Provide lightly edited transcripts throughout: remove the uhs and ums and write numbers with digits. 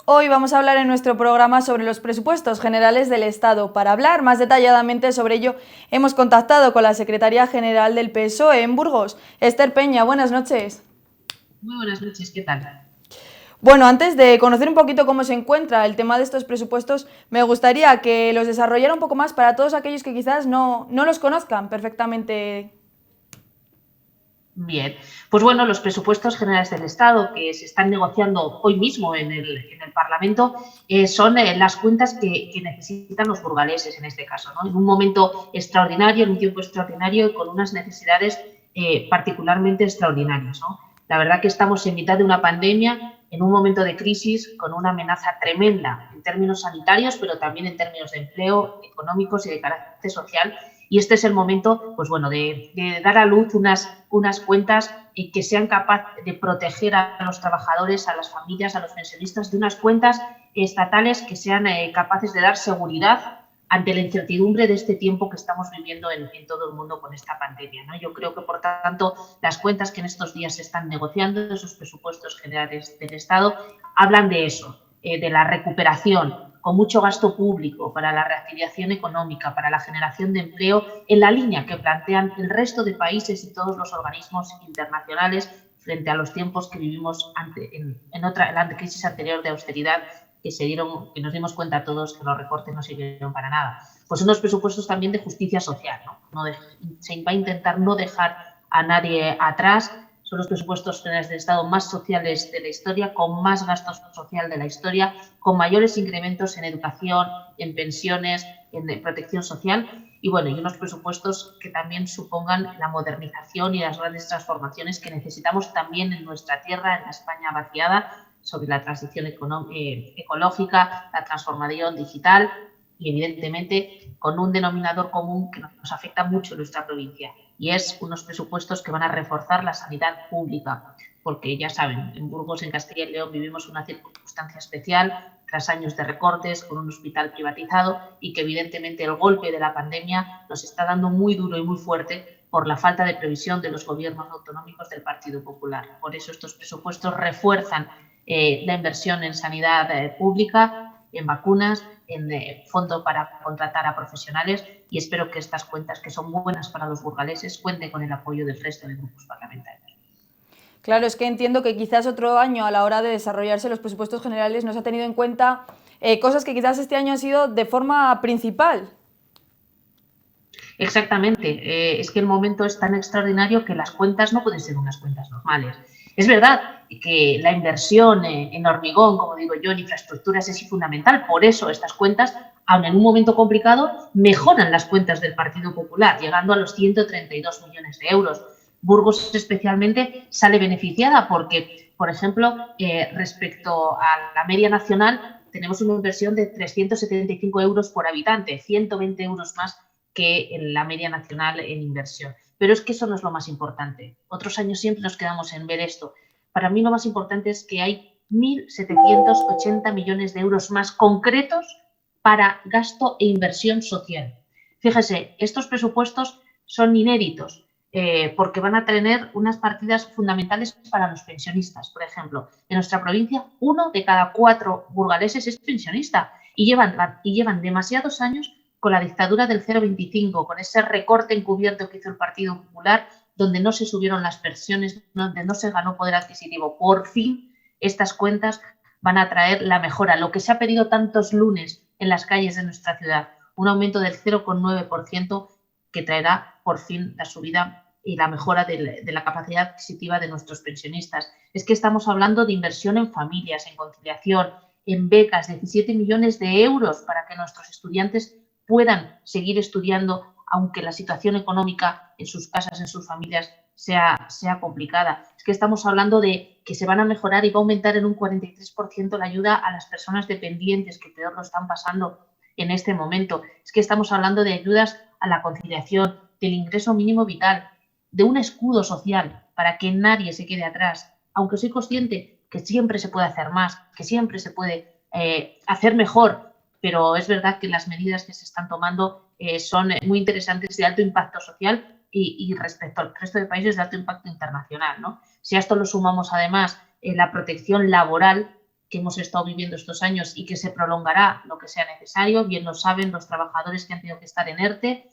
Hoy vamos a hablar en nuestro programa sobre los presupuestos generales del Estado. Para hablar más detalladamente sobre ello, hemos contactado con la Secretaria General del PSOE en Burgos, Esther Peña. Buenas noches. Muy buenas noches, ¿qué tal? Bueno, antes de conocer un poquito cómo se encuentra el tema de estos presupuestos, me gustaría que los desarrollara un poco más para todos aquellos que quizás no los conozcan perfectamente. Bien, pues bueno, los presupuestos generales del Estado que se están negociando hoy mismo en el Parlamento son las cuentas que necesitan los burgaleses en este caso, ¿no? En un momento extraordinario, en un tiempo extraordinario y con unas necesidades particularmente extraordinarias, ¿no? La verdad que estamos en mitad de una pandemia, en un momento de crisis, con una amenaza tremenda en términos sanitarios, pero también en términos de empleo, económicos y de carácter social. Y este es el momento, pues bueno, de dar a luz unas cuentas que sean capaces de proteger a los trabajadores, a las familias, a los pensionistas, de unas cuentas estatales que sean capaces de dar seguridad ante la incertidumbre de este tiempo que estamos viviendo en todo el mundo con esta pandemia, ¿no? Yo creo que, por tanto, las cuentas que en estos días se están negociando, esos presupuestos generales del Estado, hablan de eso, de la recuperación, con mucho gasto público para la reactivación económica, para la generación de empleo, en la línea que plantean el resto de países y todos los organismos internacionales frente a los tiempos que vivimos en la crisis anterior de austeridad que nos dimos cuenta todos que los recortes no sirvieron para nada. Pues unos presupuestos también de justicia social, ¿no? Se va a intentar no dejar a nadie atrás. Son los presupuestos generales del Estado más sociales de la historia, con más gasto social de la historia, con mayores incrementos en educación, en pensiones, en protección social y bueno, y unos presupuestos que también supongan la modernización y las grandes transformaciones que necesitamos también en nuestra tierra, en la España vaciada, sobre la transición ecológica, la transformación digital y evidentemente con un denominador común que nos afecta mucho en nuestra provincia y es unos presupuestos que van a reforzar la sanidad pública, porque ya saben, en Burgos, en Castilla y León, vivimos una circunstancia especial tras años de recortes con un hospital privatizado y que evidentemente el golpe de la pandemia nos está dando muy duro y muy fuerte por la falta de previsión de los gobiernos autonómicos del Partido Popular. Por eso estos presupuestos refuerzan la inversión en sanidad pública, en vacunas, en fondo para contratar a profesionales y espero que estas cuentas, que son buenas para los burgaleses, cuenten con el apoyo del resto de grupos parlamentarios. Claro, es que entiendo que quizás otro año a la hora de desarrollarse los presupuestos generales no se ha tenido en cuenta cosas que quizás este año han sido de forma principal. Exactamente, es que el momento es tan extraordinario que las cuentas no pueden ser unas cuentas normales. Es verdad que la inversión en hormigón, como digo yo, en infraestructuras es fundamental, por eso estas cuentas, aun en un momento complicado, mejoran las cuentas del Partido Popular, llegando a los 132 millones de euros. Burgos especialmente sale beneficiada porque, por ejemplo, respecto a la media nacional, tenemos una inversión de 375 euros por habitante, 120 euros más que en la media nacional en inversión. Pero es que eso no es lo más importante. Otros años siempre nos quedamos en ver esto. Para mí lo más importante es que hay 1.780 millones de euros más concretos para gasto e inversión social. Fíjese, estos presupuestos son inéditos porque van a tener unas partidas fundamentales para los pensionistas. Por ejemplo, en nuestra provincia, 1 de cada 4 burgaleses es pensionista y llevan demasiados años con la dictadura del 0,25, con ese recorte encubierto que hizo el Partido Popular, donde no se subieron las pensiones, donde no se ganó poder adquisitivo. Por fin, estas cuentas van a traer la mejora, lo que se ha pedido tantos lunes en las calles de nuestra ciudad, un aumento del 0,9% que traerá por fin la subida y la mejora de la capacidad adquisitiva de nuestros pensionistas. Es que estamos hablando de inversión en familias, en conciliación, en becas, 17 millones de euros para que nuestros estudiantes puedan seguir estudiando, aunque la situación económica en sus casas, en sus familias, sea complicada. Es que estamos hablando de que se van a mejorar y va a aumentar en un 43% la ayuda a las personas dependientes que peor lo están pasando en este momento. Es que estamos hablando de ayudas a la conciliación, del ingreso mínimo vital, de un escudo social para que nadie se quede atrás, aunque soy consciente que siempre se puede hacer más, que siempre se puede hacer mejor, pero es verdad que las medidas que se están tomando son muy interesantes, de alto impacto social y respecto al resto de países de alto impacto internacional, ¿no? Si a esto lo sumamos además la protección laboral, que hemos estado viviendo estos años y que se prolongará lo que sea necesario. Bien lo saben los trabajadores que han tenido que estar en ERTE,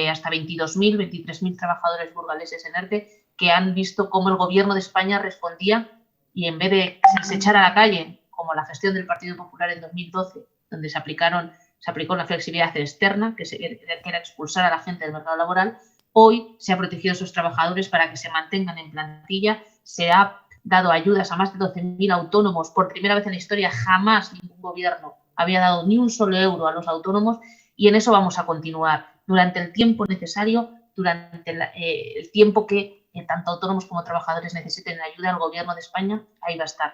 hasta 22.000, 23.000 trabajadores burgaleses en ERTE, que han visto cómo el Gobierno de España respondía y en vez de que se les echara a la calle, como la gestión del Partido Popular en 2012, donde se aplicó una flexibilidad externa, que era expulsar a la gente del mercado laboral, hoy se ha protegido a esos trabajadores para que se mantengan en plantilla, se ha dado ayudas a más de 12.000 autónomos. Por primera vez en la historia, jamás ningún gobierno había dado ni un solo euro a los autónomos y en eso vamos a continuar durante el tiempo necesario, durante el tiempo que tanto autónomos como trabajadores necesiten ayuda. El Gobierno de España ahí va a estar.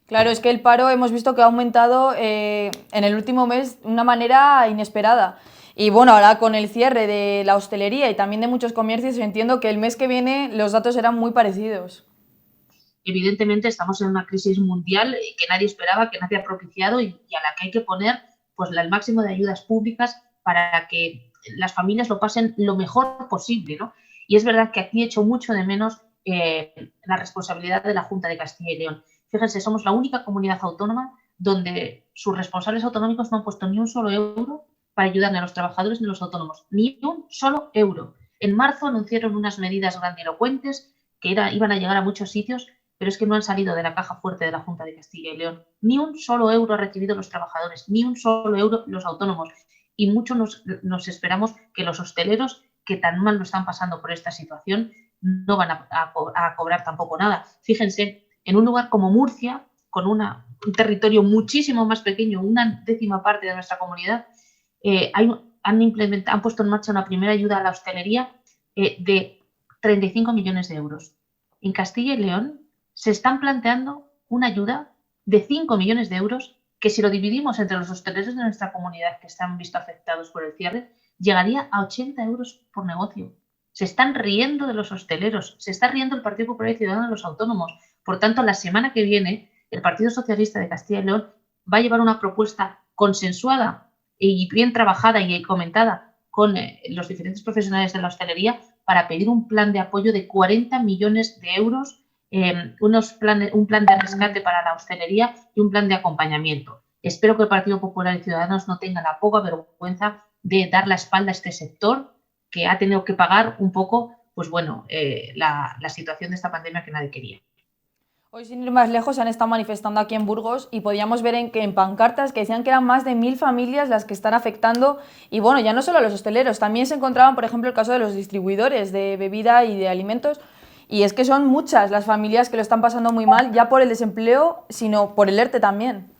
Claro, es que el paro hemos visto que ha aumentado en el último mes de una manera inesperada. Y bueno, ahora con el cierre de la hostelería y también de muchos comercios, entiendo que el mes que viene los datos serán muy parecidos. Evidentemente estamos en una crisis mundial que nadie esperaba, que nadie ha propiciado y a la que hay que poner pues, el máximo de ayudas públicas para que las familias lo pasen lo mejor posible, ¿no? Y es verdad que aquí echo mucho de menos la responsabilidad de la Junta de Castilla y León. Fíjense, somos la única comunidad autónoma donde sus responsables autonómicos no han puesto ni un solo euro para ayudar ni a los trabajadores ni a los autónomos, ni un solo euro. En marzo anunciaron unas medidas grandilocuentes que iban a llegar a muchos sitios, pero es que no han salido de la caja fuerte de la Junta de Castilla y León. Ni un solo euro han recibido los trabajadores, ni un solo euro los autónomos. Y mucho nos esperamos que los hosteleros, que tan mal lo están pasando por esta situación, no van a cobrar tampoco nada. Fíjense, en un lugar como Murcia, con un territorio muchísimo más pequeño, una décima parte de nuestra comunidad, han puesto en marcha una primera ayuda a la hostelería de 35 millones de euros. En Castilla y León se están planteando una ayuda de 5 millones de euros que si lo dividimos entre los hosteleros de nuestra comunidad que se han visto afectados por el cierre, llegaría a 80 euros por negocio. Se están riendo de los hosteleros, se está riendo el Partido Popular y Ciudadanos de los autónomos. Por tanto, la semana que viene, el Partido Socialista de Castilla y León va a llevar una propuesta consensuada y bien trabajada y comentada con los diferentes profesionales de la hostelería para pedir un plan de apoyo de 40 millones de euros, un plan de rescate para la hostelería y un plan de acompañamiento. Espero que el Partido Popular y Ciudadanos no tengan la poca vergüenza de dar la espalda a este sector que ha tenido que pagar un poco, pues bueno, la situación de esta pandemia que nadie quería. Hoy, sin ir más lejos, se han estado manifestando aquí en Burgos y podíamos ver en pancartas que decían que eran más de 1.000 familias las que están afectando. Y bueno, ya no solo a los hosteleros, también se encontraban, por ejemplo, el caso de los distribuidores de bebida y de alimentos. Y es que son muchas las familias que lo están pasando muy mal, ya por el desempleo, sino por el ERTE también.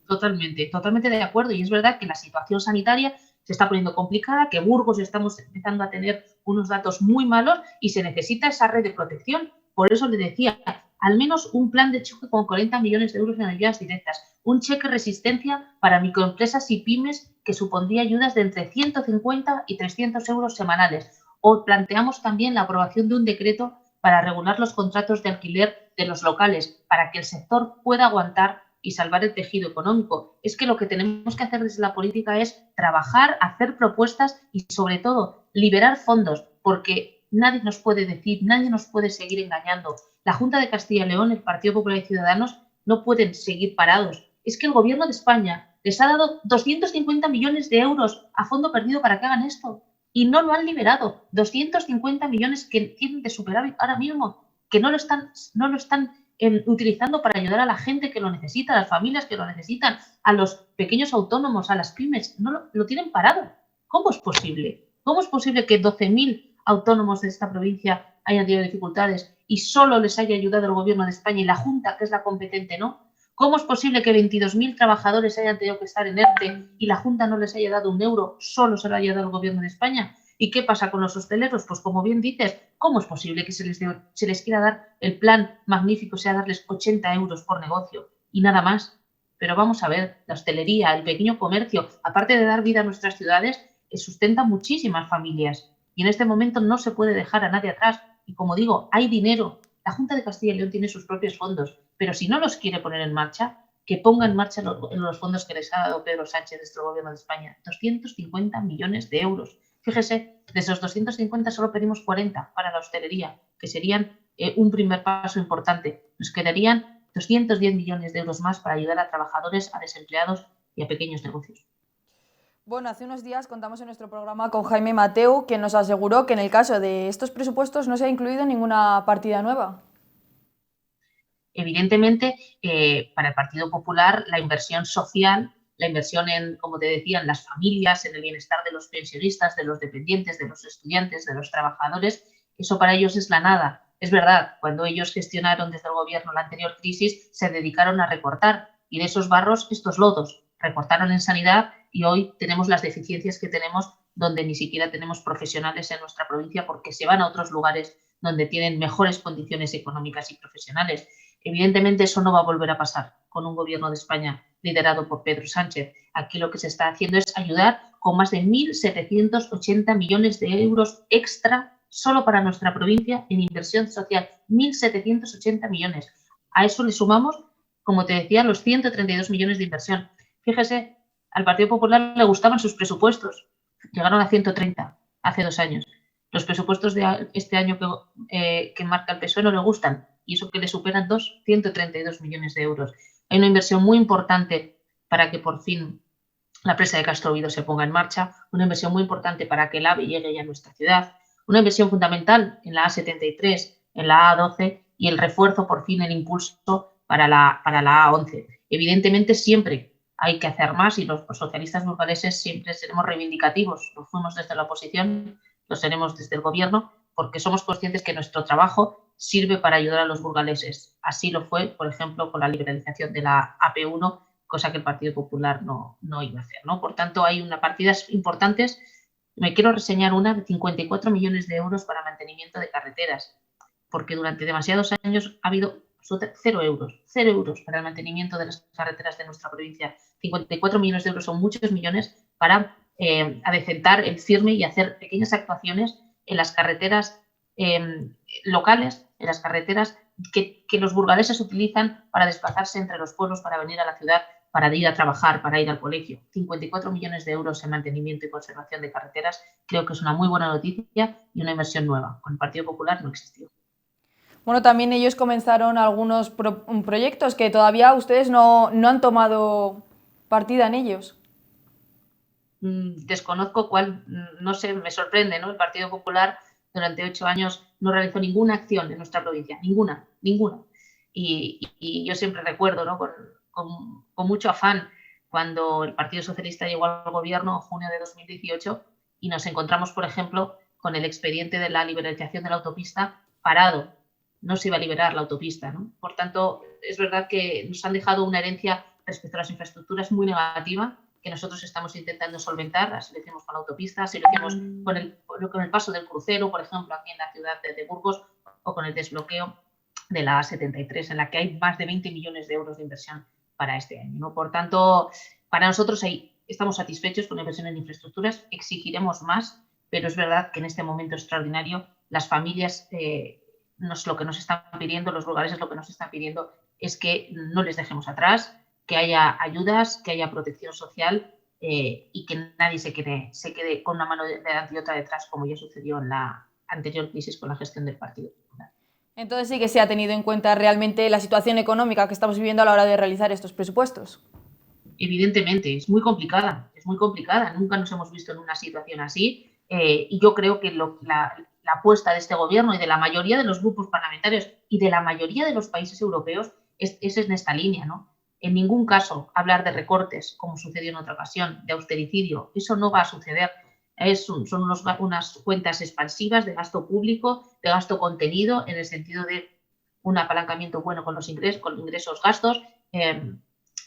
Totalmente de acuerdo. Y es verdad que la situación sanitaria se está poniendo complicada, que Burgos estamos empezando a tener unos datos muy malos y se necesita esa red de protección. Por eso le decía, al menos un plan de choque con 40 millones de euros en ayudas directas, un cheque resistencia para microempresas y pymes que supondría ayudas de entre 150 y 300 euros semanales. O planteamos también la aprobación de un decreto para regular los contratos de alquiler de los locales, para que el sector pueda aguantar y salvar el tejido económico. Es que lo que tenemos que hacer desde la política es trabajar, hacer propuestas y, sobre todo, liberar fondos, porque nadie nos puede decir, nadie nos puede seguir engañando. La Junta de Castilla y León, el Partido Popular y Ciudadanos no pueden seguir parados. Es que el Gobierno de España les ha dado 250 millones de euros a fondo perdido para que hagan esto y no lo han liberado. 250 millones que tienen de superávit ahora mismo, que no lo están utilizando para ayudar a la gente que lo necesita, a las familias que lo necesitan, a los pequeños autónomos, a las pymes. No lo tienen parado. ¿Cómo es posible? ¿Cómo es posible que 12.000 autónomos de esta provincia hayan tenido dificultades y solo les haya ayudado el Gobierno de España y la Junta, que es la competente, no? ¿Cómo es posible que 22.000 trabajadores hayan tenido que estar en ERTE y la Junta no les haya dado un euro, solo se lo haya dado el Gobierno de España? ¿Y qué pasa con los hosteleros? Pues como bien dices, ¿cómo es posible que se les quiera dar el plan magnífico, sea darles 80 euros por negocio y nada más? Pero vamos a ver, la hostelería, el pequeño comercio, aparte de dar vida a nuestras ciudades, sustenta muchísimas familias. Y en este momento no se puede dejar a nadie atrás. Y como digo, hay dinero. La Junta de Castilla y León tiene sus propios fondos, pero si no los quiere poner en marcha, que ponga en marcha los fondos que les ha dado Pedro Sánchez, nuestro Gobierno de España. 250 millones de euros. Fíjese, de esos 250 solo pedimos 40 para la hostelería, que serían un primer paso importante. Nos quedarían 210 millones de euros más para ayudar a trabajadores, a desempleados y a pequeños negocios. Bueno, hace unos días contamos en nuestro programa con Jaime Mateu, que nos aseguró que en el caso de estos presupuestos no se ha incluido ninguna partida nueva. Evidentemente, para el Partido Popular, la inversión social, la inversión en, como te decía, en las familias, en el bienestar de los pensionistas, de los dependientes, de los estudiantes, de los trabajadores, eso para ellos es la nada. Es verdad, cuando ellos gestionaron desde el gobierno la anterior crisis, se dedicaron a recortar y de esos barros, estos lodos, recortaron en sanidad y hoy tenemos las deficiencias que tenemos donde ni siquiera tenemos profesionales en nuestra provincia porque se van a otros lugares donde tienen mejores condiciones económicas y profesionales. Evidentemente eso no va a volver a pasar con un gobierno de España liderado por Pedro Sánchez. Aquí lo que se está haciendo es ayudar con más de 1.780 millones de euros extra solo para nuestra provincia en inversión social. 1.780 millones. A eso le sumamos, como te decía, los 132 millones de inversión. Fíjese, al Partido Popular le gustaban sus presupuestos. Llegaron a 130 hace 2 años. Los presupuestos de este año que marca el PSOE no le gustan y eso que le superan 132 millones de euros. Hay una inversión muy importante para que por fin la presa de Castrovído se ponga en marcha, una inversión muy importante para que el AVE llegue ya a nuestra ciudad, una inversión fundamental en la A73, en la A12 y el refuerzo, por fin, el impulso para la A11. Evidentemente, siempre hay que hacer más y los socialistas burgaleses siempre seremos reivindicativos. Lo fuimos desde la oposición, lo seremos desde el gobierno, porque somos conscientes que nuestro trabajo sirve para ayudar a los burgaleses. Así lo fue, por ejemplo, con la liberalización de la AP1, cosa que el Partido Popular no iba a hacer, ¿no? Por tanto, hay unas partidas importantes. Me quiero reseñar una de 54 millones de euros para mantenimiento de carreteras, porque durante demasiados años ha habido 0 euros para el mantenimiento de las carreteras de nuestra provincia. 54 millones de euros son muchos millones para adecentar el firme y hacer pequeñas actuaciones en las carreteras locales, en las carreteras que los burgaleses utilizan para desplazarse entre los pueblos, para venir a la ciudad, para ir a trabajar, para ir al colegio. 54 millones de euros en mantenimiento y conservación de carreteras creo que es una muy buena noticia y una inversión nueva. Con el Partido Popular no existió. Bueno, también ellos comenzaron algunos proyectos que todavía ustedes no han tomado partida en ellos. Desconozco cuál, no sé, me sorprende, ¿no? El Partido Popular durante 8 años no realizó ninguna acción en nuestra provincia, ninguna. Y yo siempre recuerdo, ¿no? con mucho afán cuando el Partido Socialista llegó al gobierno en junio de 2018 y nos encontramos, por ejemplo, con el expediente de la liberalización de la autopista parado. No se iba a liberar la autopista, ¿no? Por tanto, es verdad que nos han dejado una herencia respecto a las infraestructuras muy negativa que nosotros estamos intentando solventar. Así lo hicimos con la autopista, así lo hicimos con el paso del crucero, por ejemplo, aquí en la ciudad de Burgos, o con el desbloqueo de la A73, en la que hay más de 20 millones de euros de inversión para este año, ¿no? Por tanto, para nosotros estamos satisfechos con la inversión en infraestructuras, exigiremos más, pero es verdad que en este momento extraordinario las familias, lo que nos están pidiendo, los burgaleses lo que nos están pidiendo es que no les dejemos atrás, que haya ayudas, que haya protección social y que nadie se quede con una mano delante y otra detrás, como ya sucedió en la anterior crisis con la gestión del Partido Popular. Entonces sí que se ha tenido en cuenta realmente la situación económica que estamos viviendo a la hora de realizar estos presupuestos. Evidentemente, es muy complicada. Nunca nos hemos visto en una situación así y yo creo que la apuesta de este gobierno y de la mayoría de los grupos parlamentarios y de la mayoría de los países europeos es en esta línea, ¿no? En ningún caso hablar de recortes, como sucedió en otra ocasión, de austericidio, eso no va a suceder. Son unas cuentas expansivas de gasto público, de gasto contenido, en el sentido de un apalancamiento bueno con los ingresos, gastos,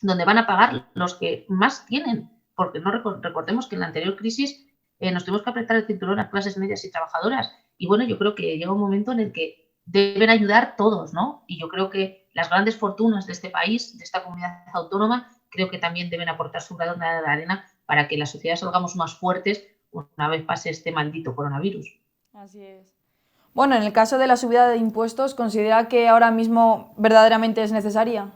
donde van a pagar los que más tienen, porque no recordemos que en la anterior crisis nos tuvimos que apretar el cinturón a clases medias y trabajadoras. Y bueno, yo creo que llega un momento en el que deben ayudar todos, ¿no? Y yo creo que las grandes fortunas de este país, de esta comunidad autónoma, creo que también deben aportar su grano de arena para que la sociedad salgamos más fuertes una vez pase este maldito coronavirus. Así es. Bueno, en el caso de la subida de impuestos, ¿considera que ahora mismo verdaderamente es necesaria?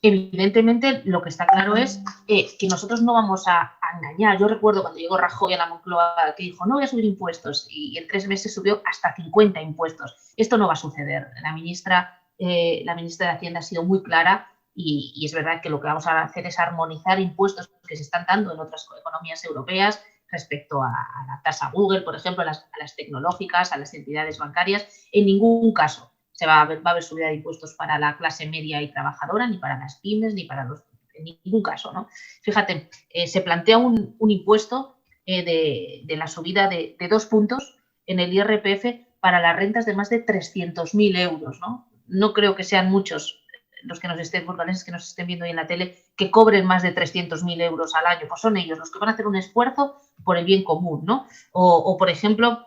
Evidentemente, lo que está claro es que nosotros no vamos a engañar. Yo recuerdo cuando llegó Rajoy a la Moncloa que dijo, no voy a subir impuestos, y en 3 meses subió hasta 50 impuestos. Esto no va a suceder. La ministra la ministra de Hacienda ha sido muy clara y es verdad que lo que vamos a hacer es armonizar impuestos que se están dando en otras economías europeas respecto a la tasa Google, por ejemplo, a las tecnológicas, a las entidades bancarias. En ningún caso va a haber subida de impuestos para la clase media y trabajadora, ni para las pymes, ni para los... En ningún caso, ¿no? Fíjate, se plantea un impuesto de la subida de 2 puntos en el IRPF para las rentas de más de 300.000 euros, ¿no? No creo que sean muchos los que nos estén, burgaleses que nos estén viendo ahí en la tele, que cobren más de 300.000 euros al año. Pues son ellos los que van a hacer un esfuerzo por el bien común, ¿no? O por ejemplo,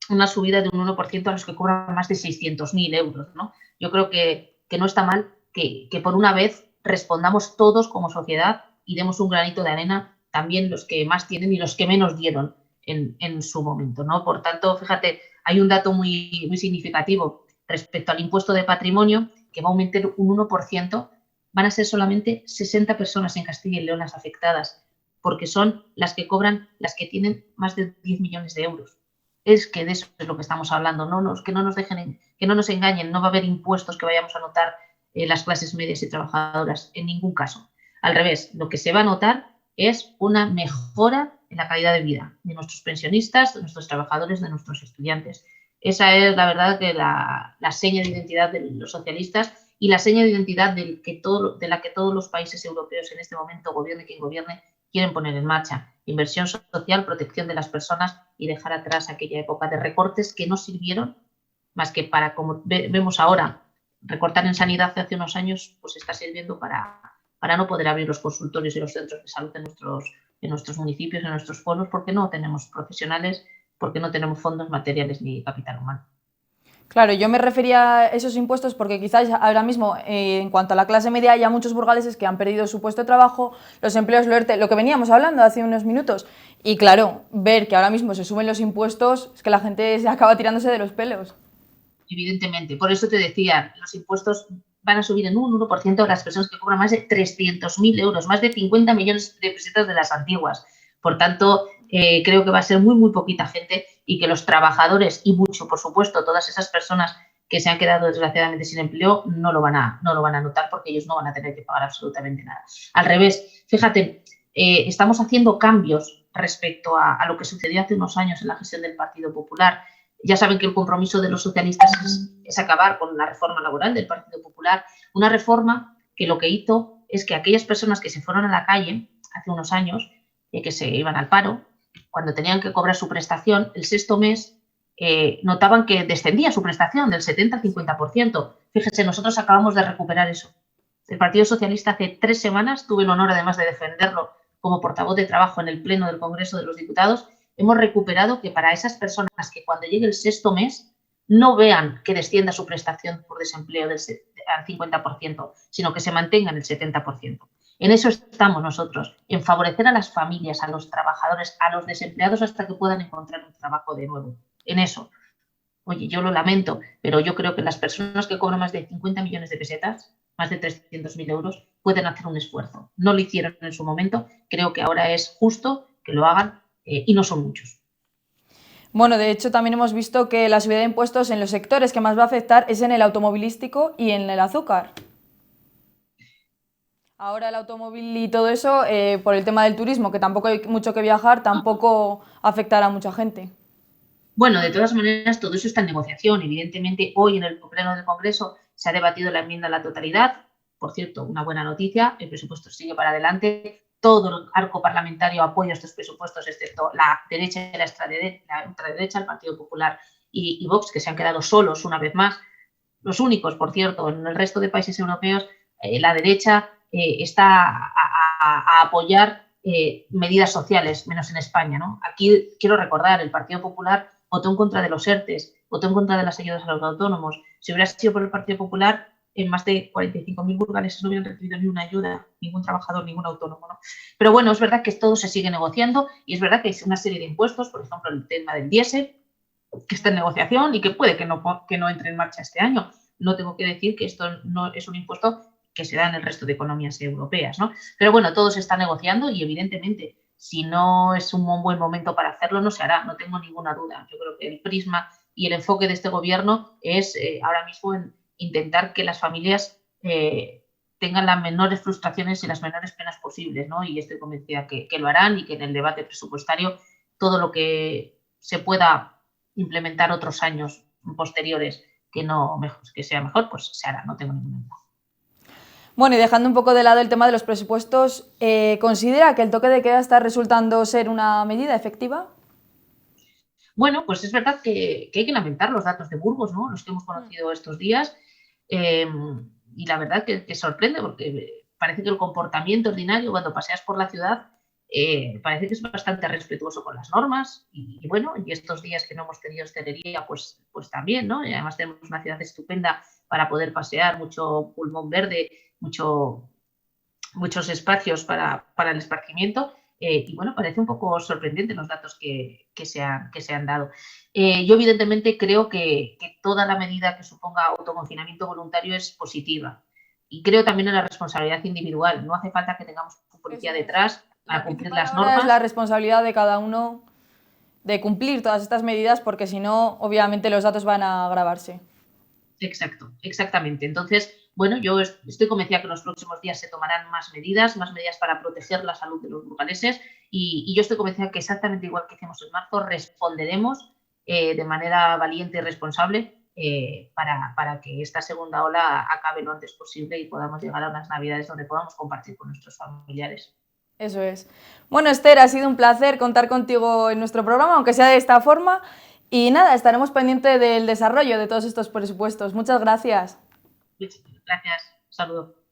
una subida de un 1% a los que cobran más de 600.000 euros, ¿no? Yo creo que no está mal que por una vez respondamos todos como sociedad y demos un granito de arena, también los que más tienen y los que menos dieron en su momento, ¿no? Por tanto, fíjate, hay un dato muy, muy significativo respecto al impuesto de patrimonio, que va a aumentar un 1%, van a ser solamente 60 personas en Castilla y León las afectadas, porque son las que cobran, las que tienen más de 10 millones de euros. Es que de eso es lo que estamos hablando, ¿no? Que no nos dejen, que no nos engañen, no va a haber impuestos que vayamos a notar las clases medias y trabajadoras, en ningún caso. Al revés, lo que se va a notar es una mejora en la calidad de vida de nuestros pensionistas, de nuestros trabajadores, de nuestros estudiantes. Esa es la verdad que la seña de identidad de los socialistas y la seña de identidad de la que todos los países europeos en este momento, gobierne quien gobierne, quieren poner en marcha. Inversión social, protección de las personas y dejar atrás aquella época de recortes que no sirvieron más que para, como vemos ahora, recortar en sanidad hace unos años, pues está sirviendo para no poder abrir los consultorios y los centros de salud en nuestros municipios, en nuestros pueblos, porque no tenemos profesionales, porque no tenemos fondos materiales ni capital humano. Claro, yo me refería a esos impuestos porque quizás ahora mismo, en cuanto a la clase media, hay muchos burgaleses que han perdido su puesto de trabajo, los empleos, lo que veníamos hablando hace unos minutos. Y claro, ver que ahora mismo se suben los impuestos, es que la gente se acaba tirándose de los pelos. Evidentemente, por eso te decía, los impuestos van a subir en un 1% a las personas que cobran más de 300.000 euros, más de 50 millones de pesetas de las antiguas. Por tanto, creo que va a ser muy, muy poquita gente y que los trabajadores y mucho, por supuesto, todas esas personas que se han quedado desgraciadamente sin empleo no lo van a notar porque ellos no van a tener que pagar absolutamente nada. Al revés, fíjate, estamos haciendo cambios respecto a lo que sucedió hace unos años en la gestión del Partido Popular. Ya saben que el compromiso de los socialistas es acabar con la reforma laboral del Partido Popular, una reforma que lo que hizo es que aquellas personas que se fueron a la calle hace unos años, que se iban al paro, cuando tenían que cobrar su prestación, el sexto mes notaban que descendía su prestación del 70 al 50%. Fíjense, nosotros acabamos de recuperar eso. El Partido Socialista hace 3 semanas, tuve el honor además de defenderlo como portavoz de trabajo en el Pleno del Congreso de los Diputados, hemos recuperado que para esas personas que cuando llegue el sexto mes no vean que descienda su prestación por desempleo al 50%, sino que se mantenga en el 70%. En eso estamos nosotros, en favorecer a las familias, a los trabajadores, a los desempleados hasta que puedan encontrar un trabajo de nuevo. En eso. Oye, yo lo lamento, pero yo creo que las personas que cobran más de 50 millones de pesetas, más de 300.000 euros, pueden hacer un esfuerzo. No lo hicieron en su momento, creo que ahora es justo que lo hagan y no son muchos. Bueno, de hecho también hemos visto que la subida de impuestos en los sectores que más va a afectar es en el automovilístico y en el azúcar. Ahora el automóvil y todo eso, por el tema del turismo, que tampoco hay mucho que viajar, tampoco afectará a mucha gente. Bueno, de todas maneras, todo eso está en negociación. Evidentemente, hoy en el Pleno del Congreso se ha debatido la enmienda a la totalidad. Por cierto, una buena noticia, el presupuesto sigue para adelante. Todo el arco parlamentario apoya estos presupuestos, excepto la derecha y la ultraderecha, el Partido Popular y Vox, que se han quedado solos una vez más. Los únicos, por cierto, en el resto de países europeos, la derecha está a apoyar medidas sociales, menos en España, ¿no? Aquí quiero recordar, el Partido Popular votó en contra de los ERTES, votó en contra de las ayudas a los autónomos. Si hubiera sido por el Partido Popular, en más de 45.000 burgaleses no hubieran recibido ni una ayuda, ningún trabajador, ningún autónomo, ¿no? Pero bueno, es verdad que todo se sigue negociando y es verdad que hay una serie de impuestos, por ejemplo, el tema del diésel, que está en negociación y que puede que no entre en marcha este año. No tengo que decir que esto no es un impuesto que se da en el resto de economías europeas, ¿no? Pero bueno, todo se está negociando y evidentemente si no es un buen momento para hacerlo, no se hará, no tengo ninguna duda. Yo creo que el prisma y el enfoque de este gobierno es ahora mismo en intentar que las familias tengan las menores frustraciones y las menores penas posibles, ¿no? Y estoy convencida que lo harán y que en el debate presupuestario todo lo que se pueda implementar otros años posteriores que sea mejor, pues se hará, no tengo ninguna duda. Bueno, y dejando un poco de lado el tema de los presupuestos, ¿considera que el toque de queda está resultando ser una medida efectiva? Bueno, pues es verdad que hay que lamentar los datos de Burgos, ¿no? Los que hemos conocido estos días. Y la verdad que sorprende porque parece que el comportamiento ordinario cuando paseas por la ciudad parece que es bastante respetuoso con las normas y bueno, y estos días que no hemos tenido hostelería, pues también, ¿no? Y además tenemos una ciudad estupenda para poder pasear, mucho pulmón verde, muchos espacios para el esparcimiento. Y bueno, parece un poco sorprendente los datos que se han dado. Yo evidentemente creo que toda la medida que suponga autoconfinamiento voluntario es positiva. Y creo también en la responsabilidad individual. No hace falta que tengamos un policía detrás para cumplir las normas. Es la responsabilidad de cada uno de cumplir todas estas medidas porque si no, obviamente los datos van a agravarse. Exacto, exactamente. Entonces, bueno, yo estoy convencida que en los próximos días se tomarán más medidas para proteger la salud de los burgaleses y yo estoy convencida que exactamente igual que hicimos en marzo, responderemos de manera valiente y responsable para que esta segunda ola acabe lo antes posible y podamos llegar a unas Navidades donde podamos compartir con nuestros familiares. Eso es. Bueno, Esther, ha sido un placer contar contigo en nuestro programa, aunque sea de esta forma. Y nada, estaremos pendientes del desarrollo de todos estos presupuestos. Muchas gracias. Muchas gracias. Un saludo.